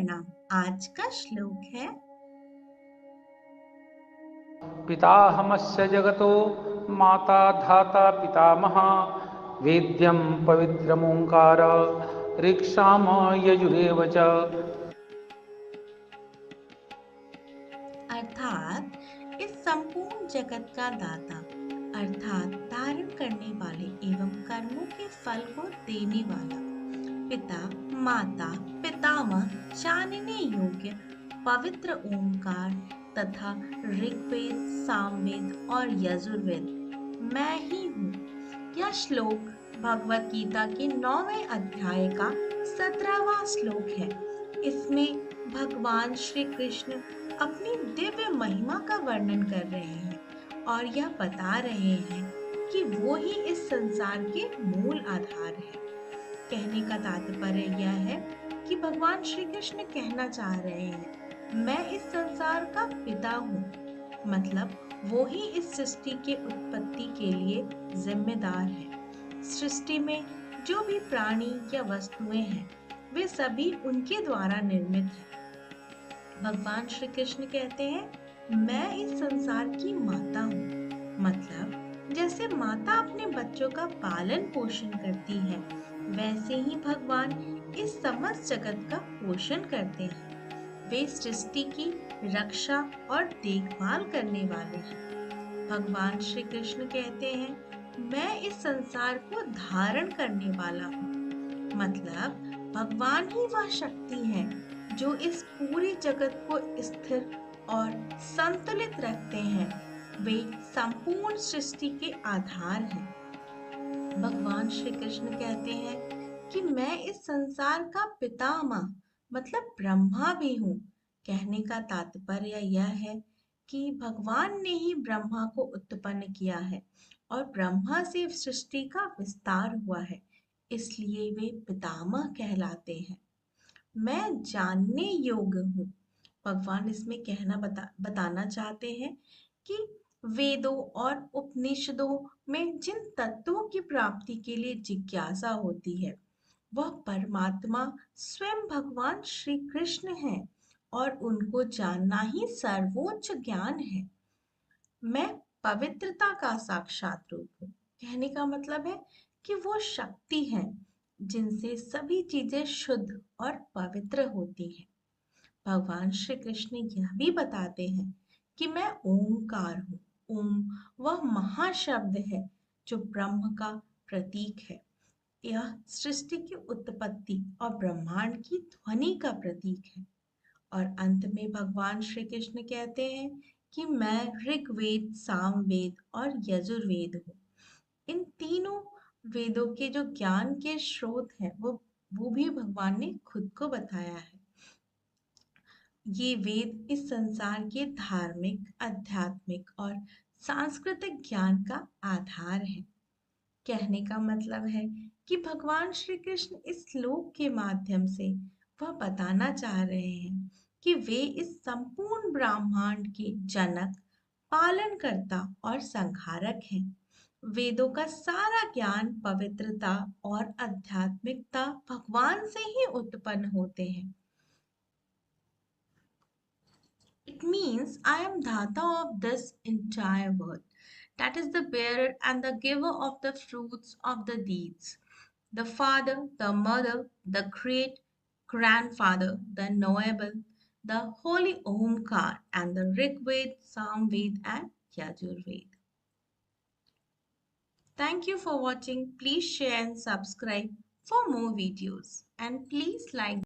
प्रणाम। आज का श्लोक है पिताहमस्य जगतो माता धाता पितामहा वेद्यं पवित्रमोङ्कार ऋक्साम यजुरेव च। अर्थात इस संपूर्ण जगत का दाता अर्थात धारण करने वाले एवं कर्मों के फल को देने वाला पिता माता पितामह जानने योग्य पवित्र ओंकार तथा ऋग्वेद सामवेद और यजुर्वेद मैं ही हूँ। यह श्लोक भगवत गीता के 9वें अध्याय का 17वां श्लोक है। इसमें भगवान श्री कृष्ण अपनी दिव्य महिमा का वर्णन कर रहे हैं और यह बता रहे हैं कि वो ही इस संसार के मूल आधार है। कहने का तात्पर्य यह है कि भगवान श्री कृष्ण कहना चाह रहे हैं मैं इस संसार का पिता हूँ, मतलब वो ही इस सृष्टि के उत्पत्ति के लिए जिम्मेदार है। सृष्टि में जो भी प्राणी या वस्तुएं हैं वे सभी उनके द्वारा निर्मित हैं। भगवान श्री कृष्ण कहते हैं मैं इस संसार की माता हूँ, मतलब जैसे माता अपने बच्चों का पालन पोषण करती है वैसे ही भगवान इस समस्त जगत का पोषण करते हैं। वे सृष्टि की रक्षा और देखभाल करने वाले हैं। भगवान श्री कृष्ण कहते हैं मैं इस संसार को धारण करने वाला हूँ, मतलब भगवान ही वह शक्ति है जो इस पूरी जगत को स्थिर और संतुलित रखते हैं। वे संपूर्ण सृष्टि के आधार हैं। भगवान श्री कृष्ण कहते हैं कि मैं इस संसार का पितामह मतलब ब्रह्मा भी हूँ। कहने का तात्पर्य यह है कि भगवान ने ही ब्रह्मा को उत्पन्न किया है और ब्रह्मा से सृष्टि का विस्तार हुआ है, इसलिए वे पितामह कहलाते हैं। मैं जानने योग्य हूँ। भगवान इसमें बताना चाहते हैं कि वेदों और उपनिषदों में जिन तत्वों की प्राप्ति के लिए जिज्ञासा होती है वह परमात्मा स्वयं भगवान श्री कृष्ण है और उनको जानना ही सर्वोच्च ज्ञान है। मैं पवित्रता का साक्षात रूप हूँ। कहने का मतलब है कि वो शक्ति है जिनसे सभी चीजें शुद्ध और पवित्र होती हैं। भगवान श्री कृष्ण यह भी बताते हैं कि मैं ओंकार हूँ। ओम वह महाशब्द है जो ब्रह्म का प्रतीक है। यह सृष्टि की उत्पत्ति और ब्रह्मांड की ध्वनि का प्रतीक है। और अंत में भगवान श्री कृष्ण कहते हैं कि मैं ऋग्वेद सामवेद और यजुर्वेद हूँ। इन तीनों वेदों के जो ज्ञान के स्रोत हैं वो भी भगवान ने खुद को बताया है। ये वेद इस संसार के धार्मिक आध्यात्मिक और सांस्कृतिक ज्ञान का आधार है। कहने का मतलब है कि भगवान श्री कृष्ण इस श्लोक के माध्यम से वह बताना चाह रहे हैं कि वे इस संपूर्ण ब्रह्मांड के जनक पालनकर्ता और संहारक हैं। वेदों का सारा ज्ञान पवित्रता और आध्यात्मिकता भगवान से ही उत्पन्न होते हैं। It means I am Dhata of this entire world. That is the bearer and the giver of the fruits of the deeds. The father, the mother, the great grandfather, the knowable, the holy Omkar, and the Rigved, Samved, and Yajurved. Thank you for watching. Please share and subscribe for more videos. And please like